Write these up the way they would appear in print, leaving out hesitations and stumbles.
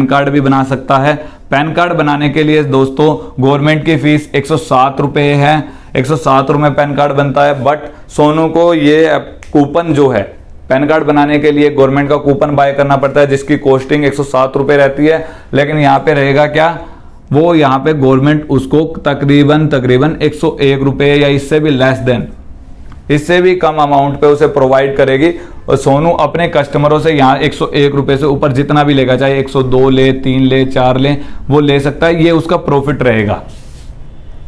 Pan card भी बना सकता है। पैन कार्ड बनाने के लिए दोस्तों गवर्नमेंट की फीस 107 रुपये है, 107 रुपये पैन कार्ड बनता है। बट सोनू को ये कूपन जो है पैन कार्ड बनाने के लिए गवर्नमेंट का कूपन बाय करना पड़ता है, जिसकी कॉस्टिंग 107 रुपये रहती है। लेकिन यहाँ पे रहेगा क्या, वो यहाँ पे गवर्नमेंट उसको तकरीबन 101 रुपये या इससे भी लेस देन, इससे भी कम अमाउंट पे उसे प्रोवाइड करेगी। और सोनू अपने कस्टमरों से यहाँ 101 रुपये से ऊपर जितना भी लेगा, चाहे 102 ले, 3 ले, 4 ले, वो ले सकता है। ये उसका प्रॉफिट रहेगा।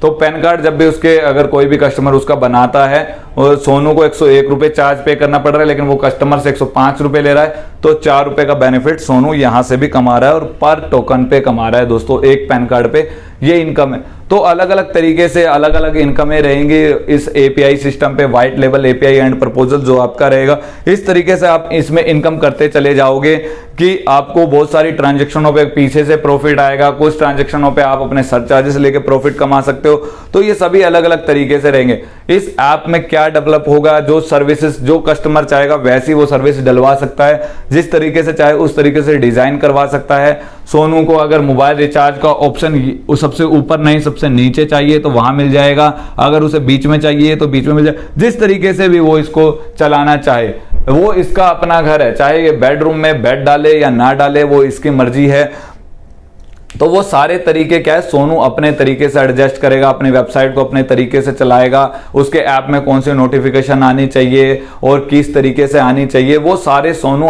तो पैन कार्ड जब भी उसके अगर कोई भी कस्टमर उसका बनाता है और सोनू को 101 रुपये चार्ज पे करना पड़ रहा है, लेकिन वो कस्टमर से 105 रुपये ले रहा है, तो 4 रुपये का बेनिफिट सोनू यहां से भी कमा रहा है और पर टोकन पे कमा रहा है दोस्तों, एक पैन कार्ड पे ये इनकम है। तो अलग अलग तरीके से अलग अलग इनकमें रहेंगी इस एपीआई सिस्टम पे, white level API and proposal जो आपका रहेगा। इस तरीके से आप इसमें इनकम करते चले जाओगे कि आपको बहुत सारी ट्रांजेक्शनों पे पीछे से प्रॉफिट आएगा, कुछ ट्रांजेक्शनों पे आप अपने सर्च चार्जेस लेके प्रॉफिट कमा सकते हो। तो ये सभी अलग अलग तरीके से रहेंगे। इस ऐप में क्या डेवलप होगा, जो सर्विसेज जो कस्टमर चाहेगा वैसी वो सर्विस डलवा सकता है, जिस तरीके से चाहे उस तरीके से डिजाइन करवा सकता है। सोनू को अगर मोबाइल रिचार्ज का ऑप्शन सबसे ऊपर नहीं सबसे नीचे चाहिए तो वहां मिल जाएगा, अगर उसे बीच में चाहिए तो बीच में मिल जाएगा। जिस तरीके से भी वो इसको चलाना चाहे, वो इसका अपना घर है, चाहे ये बेडरूम में बेड डाले या ना डाले वो इसकी मर्जी है। तो वो सारे तरीके क्या है, सोनू अपने तरीके से एडजस्ट करेगा, अपनी वेबसाइट को अपने तरीके से चलाएगा। उसके ऐप में कौन सी नोटिफिकेशन आनी चाहिए और किस तरीके से आनी चाहिए, वो सारे सोनू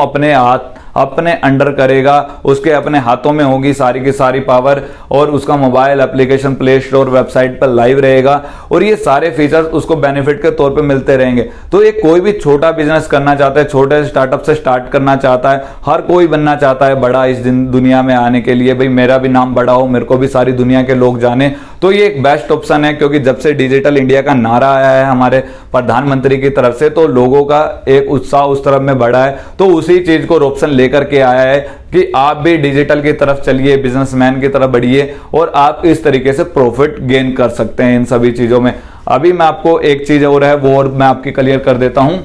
अपने अंडर करेगा। उसके अपने हाथों में होगी सारी की सारी पावर, और उसका mobile application play store website पर लाइव रहेगा और ये सारे फीचर्स उसको बेनिफिट के तौर पे मिलते रहेंगे। तो ये कोई भी छोटा बिजनेस करना चाहता है, छोटे स्टार्टअप से स्टार्ट करना चाहता है, हर कोई बनना चाहता है बड़ा इस दुनिया में आने के लिए, भाई मेरा भी नाम बड़ा हो, मेरे को भी सारी दुनिया के लोग जाने। तो ये एक बेस्ट ऑप्शन है, क्योंकि जब से डिजिटल इंडिया का नारा आया है हमारे प्रधानमंत्री की तरफ से, तो लोगों का एक उत्साह उस तरफ में बढ़ा है। तो उसी चीज को रोप्सन लेकर के आया है कि आप भी डिजिटल की तरफ चलिए, बिजनेसमैन की तरफ बढ़िए और आप इस तरीके से प्रॉफिट गेन कर सकते हैं इन सभी चीजों में। अभी मैं आपको एक चीज और है वो और मैं आपकी क्लियर कर देता हूं।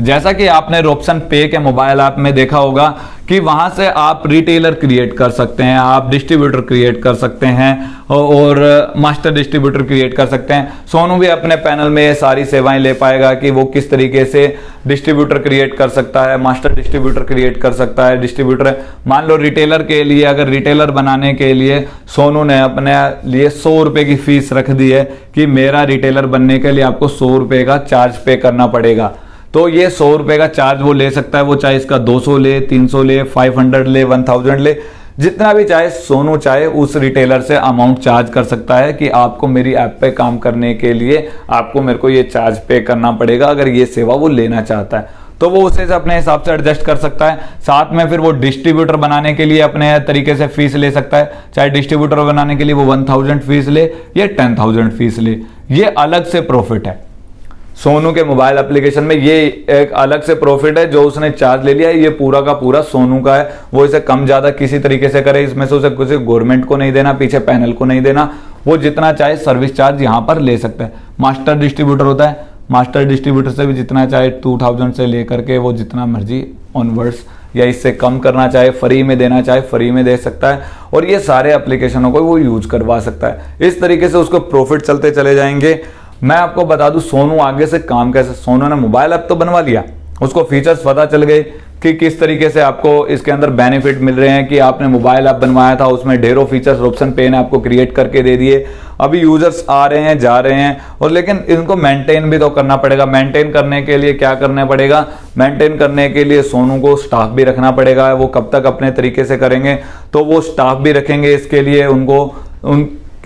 जैसा कि आपने रोप्सन पे के मोबाइल ऐप में देखा होगा कि वहां से आप रिटेलर क्रिएट कर सकते हैं, आप डिस्ट्रीब्यूटर क्रिएट कर सकते हैं और मास्टर डिस्ट्रीब्यूटर क्रिएट कर सकते हैं। सोनू भी अपने पैनल में ये सारी सेवाएं ले पाएगा कि वो किस तरीके से डिस्ट्रीब्यूटर क्रिएट कर सकता है, मास्टर डिस्ट्रीब्यूटर क्रिएट कर सकता है। डिस्ट्रीब्यूटर मान लो रिटेलर के लिए, अगर रिटेलर बनाने के लिए सोनू ने अपने लिए 100 रुपए की फीस रख दी है कि मेरा रिटेलर बनने के लिए आपको 100 रुपए का चार्ज पे करना पड़ेगा, तो ये 100 रुपए का चार्ज वो ले सकता है। वो चाहे इसका 200 ले, 300 ले, 500 ले, 1000 ले, जितना भी चाहे सोनू चाहे उस रिटेलर से अमाउंट चार्ज कर सकता है कि आपको मेरी ऐप पे काम करने के लिए आपको मेरे को ये चार्ज पे करना पड़ेगा, अगर ये सेवा वो लेना चाहता है तो वो उसे अपने हिसाब से एडजस्ट कर सकता है। साथ में फिर वो डिस्ट्रीब्यूटर बनाने के लिए अपने तरीके से फीस ले सकता है, चाहे डिस्ट्रीब्यूटर बनाने के लिए वो 1000 फीस ले या 10,000 फीस ले, ये अलग से प्रॉफिट है। सोनू के मोबाइल एप्लीकेशन में ये एक अलग से प्रॉफिट है जो उसने चार्ज ले लिया है, ये पूरा का पूरा सोनू का है। वो इसे कम ज्यादा किसी तरीके से करे, इसमें से उसे किसी गवर्नमेंट को नहीं देना, पीछे पैनल को नहीं देना, वो जितना चाहे सर्विस चार्ज यहां पर ले सकता है। मास्टर डिस्ट्रीब्यूटर होता है, मास्टर डिस्ट्रीब्यूटर से भी जितना चाहे 2000 से लेकर के वो जितना मर्जी ऑनवर्ड्स या इससे कम करना चाहे, फ्री में देना चाहे फ्री में दे सकता है और ये सारे एप्लीकेशनों को वो यूज करवा सकता है। इस तरीके से उसको प्रॉफिट चलते चले जाएंगे। मैं आपको बता दूं सोनू आगे से काम कैसे, सोनू ने मोबाइल ऐप तो बनवा लिया, उसको फीचर्स पता चल गए कि किस तरीके से आपको इसके अंदर बेनिफिट मिल रहे हैं, कि आपने मोबाइल ऐप बनवाया था उसमें ढेरों फीचर्स रोप्सन पे ने आपको क्रिएट करके दे दिए। अभी यूजर्स आ रहे हैं जा रहे हैं और लेकिन इनको मेंटेन भी तो करना पड़ेगा। मेंटेन करने के लिए क्या करना पड़ेगा, मेंटेन करने के लिए सोनू को स्टाफ भी रखना पड़ेगा। वो कब तक अपने तरीके से करेंगे, तो वो स्टाफ भी रखेंगे। इसके लिए उनको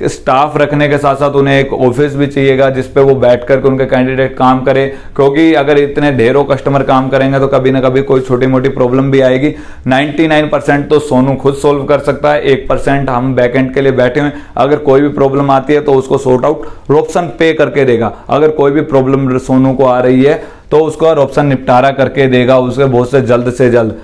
स्टाफ रखने के साथ साथ उन्हें एक ऑफिस भी चाहिएगा जिसपे वो बैठ करके उनके कैंडिडेट काम करे, क्योंकि अगर इतने ढेरों कस्टमर काम करेंगे तो कभी ना कभी कोई छोटी मोटी प्रॉब्लम भी आएगी। 99% तो सोनू खुद सोल्व कर सकता है, 1% हम बैकएंड के लिए बैठे हुए, अगर कोई भी प्रॉब्लम आती है तो उसको सॉर्ट आउट रोप्सन पे करके देगा। अगर कोई भी प्रॉब्लम सोनू को आ रही है तो उसको रोप्सन निपटारा करके देगा, उसके बहुत से जल्द।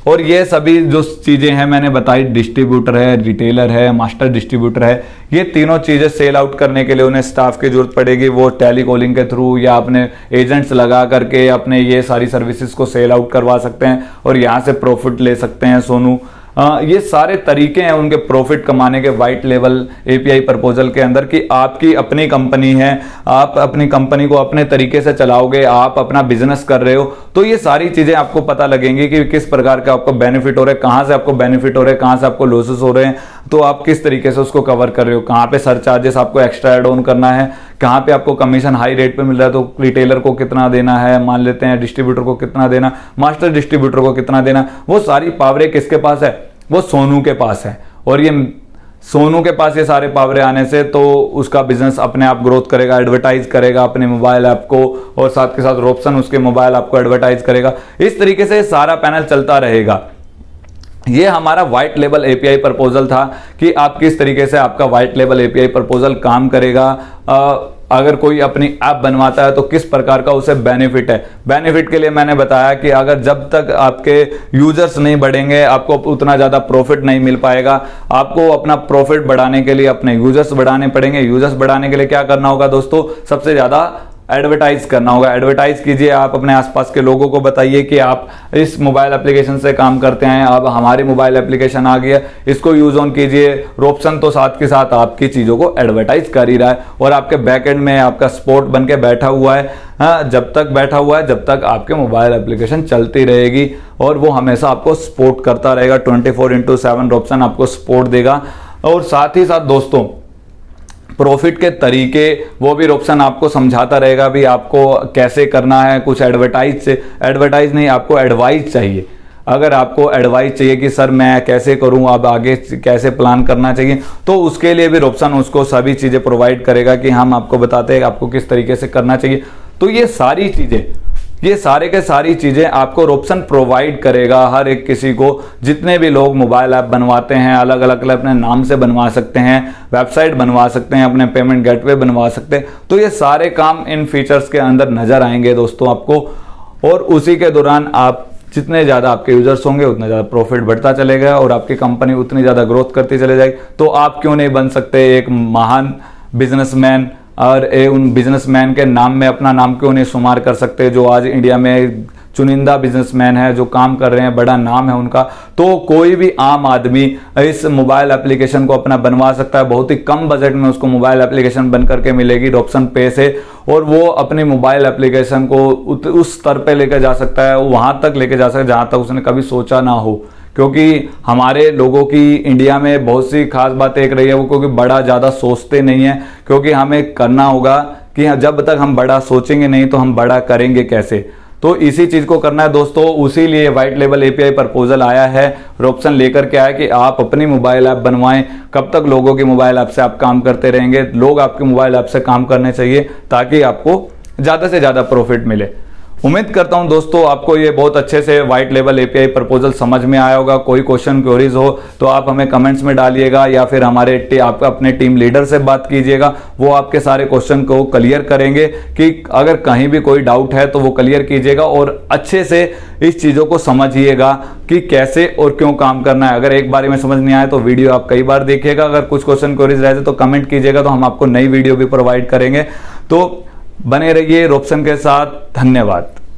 और ये सभी जो चीज़ें हैं मैंने बताई, डिस्ट्रीब्यूटर है, रिटेलर है, मास्टर डिस्ट्रीब्यूटर है, ये तीनों चीज़ें सेल आउट करने के लिए उन्हें स्टाफ की जरूरत पड़ेगी। वो टेली कॉलिंग के थ्रू या अपने एजेंट्स लगा करके अपने ये सारी सर्विसेज को सेल आउट करवा सकते हैं और यहाँ से प्रॉफिट ले सकते हैं सोनू। ये सारे तरीके हैं उनके प्रॉफिट कमाने के वाइट लेवल एपीआई प्रपोजल के अंदर, कि आपकी अपनी कंपनी है, आप अपनी कंपनी को अपने तरीके से चलाओगे, आप अपना बिजनेस कर रहे हो, तो ये सारी चीजें आपको पता लगेंगी कि किस प्रकार का आपको बेनिफिट हो रहा है, कहां से आपको बेनिफिट हो रहे हैं, कहां से आपको लॉसेस हो रहे हैं, तो आप किस तरीके से उसको कवर कर रहे हो, कहां पे सरचार्जेस आपको एक्स्ट्रा एड ऑन करना है, कहां पे आपको कमीशन हाई रेट पे मिल रहा है तो रिटेलर को कितना देना है, मान लेते हैं डिस्ट्रीब्यूटर को कितना देना, मास्टर डिस्ट्रीब्यूटर को कितना देना, वो सारी पावरें किसके पास है, वो सोनू के पास है। और ये सोनू के पास ये सारे पावरे आने से तो उसका बिजनेस अपने आप ग्रोथ करेगा, एडवर्टाइज करेगा अपने मोबाइल ऐप को, और साथ के साथ रॉब्सन उसके मोबाइल ऐप को एडवर्टाइज करेगा। इस तरीके से सारा पैनल चलता रहेगा। ये हमारा व्हाइट लेवल एपीआई प्रपोजल था कि आप किस तरीके से आपका व्हाइट लेवल एपीआई प्रपोजल काम करेगा। अगर कोई अपनी ऐप बनवाता है तो किस प्रकार का उसे बेनिफिट है। बेनिफिट के लिए मैंने बताया कि अगर जब तक आपके यूजर्स नहीं बढ़ेंगे आपको उतना ज़्यादा प्रॉफिट नहीं मिल पाएगा। आपको अपना प्रॉफिट बढ़ाने के लिए अपने यूजर्स बढ़ाने पड़ेंगे। यूजर्स बढ़ाने के लिए क्या करना होगा दोस्तों, सबसे ज़्यादा एडवर्टाइज करना होगा। एडवर्टाइज कीजिए, आप अपने आसपास के लोगों को बताइए कि आप इस मोबाइल एप्लीकेशन से काम करते हैं, अब हमारी मोबाइल एप्लीकेशन आ गया, इसको यूज ऑन कीजिए। रॉब्सन तो साथ के साथ आपकी चीज़ों को एडवर्टाइज कर ही रहा है और आपके बैकएंड में आपका सपोर्ट बन के बैठा हुआ है। हाँ, जब तक बैठा हुआ है जब तक आपके मोबाइल एप्लीकेशन चलती रहेगी और वो हमेशा आपको सपोर्ट करता रहेगा। 24/7 रॉब्सन आपको सपोर्ट देगा। और साथ ही साथ दोस्तों प्रॉफिट के तरीके वो भी रॉब्सन आपको समझाता रहेगा भी आपको कैसे करना है। कुछ एडवर्टाइज नहीं, आपको एडवाइस चाहिए। अगर आपको एडवाइस चाहिए कि सर मैं कैसे करूं, अब आगे कैसे प्लान करना चाहिए, तो उसके लिए भी रॉब्सन उसको सभी चीज़ें प्रोवाइड करेगा कि हम आपको बताते हैं आपको किस तरीके से करना चाहिए। तो ये सारी चीज़ें, ये सारे के सारी चीज़ें आपको रॉब्सन प्रोवाइड करेगा हर एक किसी को। जितने भी लोग मोबाइल ऐप बनवाते हैं, अलग अलग अपने नाम से बनवा सकते हैं, वेबसाइट बनवा सकते हैं, अपने पेमेंट गेटवे बनवा सकते हैं, तो ये सारे काम इन फीचर्स के अंदर नज़र आएंगे दोस्तों आपको। और उसी के दौरान आप जितने ज़्यादा आपके यूजर्स होंगे उतना ज़्यादा प्रॉफिट बढ़ता चलेगा और आपकी कंपनी उतनी ज़्यादा ग्रोथ करती चले जाएगी। तो आप क्यों नहीं बन सकते एक महान बिजनेसमैन, और उन बिजनेसमैन के नाम में अपना नाम क्यों नहीं शुमार कर सकते, जो आज इंडिया में चुनिंदा बिजनेसमैन है, जो काम कर रहे हैं, बड़ा नाम है उनका। तो कोई भी आम आदमी इस मोबाइल एप्लीकेशन को अपना बनवा सकता है। बहुत ही कम बजट में उसको मोबाइल एप्लीकेशन बन करके मिलेगी रॉब्सन पे से, और वो अपनी मोबाइल एप्लीकेशन को उस स्तर पे लेकर जा सकता है, वहां तक लेकर जा सकता है जहां तक उसने कभी सोचा ना हो। क्योंकि हमारे लोगों की इंडिया में बहुत सी खास बात एक रही है, वो क्योंकि बड़ा ज़्यादा सोचते नहीं है। क्योंकि हमें करना होगा कि जब तक हम बड़ा सोचेंगे नहीं तो हम बड़ा करेंगे कैसे। तो इसी चीज़ को करना है दोस्तों। उसी लिए व्हाइट लेवल एपीआई प्रपोजल आया है, रॉब्सन लेकर के आया कि आप अपनी मोबाइल ऐप बनवाएं। कब तक लोगों की मोबाइल ऐप से आप काम करते रहेंगे, लोग आपके मोबाइल ऐप से काम करने चाहिए ताकि आपको ज़्यादा से ज़्यादा प्रॉफिट मिले। उम्मीद करता हूं दोस्तों आपको ये बहुत अच्छे से व्हाइट लेवल एपीआई प्रपोजल समझ में आया होगा। कोई क्वेश्चन क्वेरीज हो तो आप हमें कमेंट्स में डालिएगा या फिर आप अपने टीम लीडर से बात कीजिएगा, वो आपके सारे क्वेश्चन को क्लियर करेंगे। कि अगर कहीं भी कोई डाउट है तो वो क्लियर कीजिएगा और अच्छे से इस चीज़ों को समझिएगा कि कैसे और क्यों काम करना है। अगर एक बार में समझ नहीं आए तो वीडियो आप कई बार देखिएगा। अगर कुछ क्वेश्चन क्वेरीज रहते तो कमेंट कीजिएगा, तो हम आपको नई वीडियो भी प्रोवाइड करेंगे। तो बने रहिए रॉब्सन के साथ। धन्यवाद।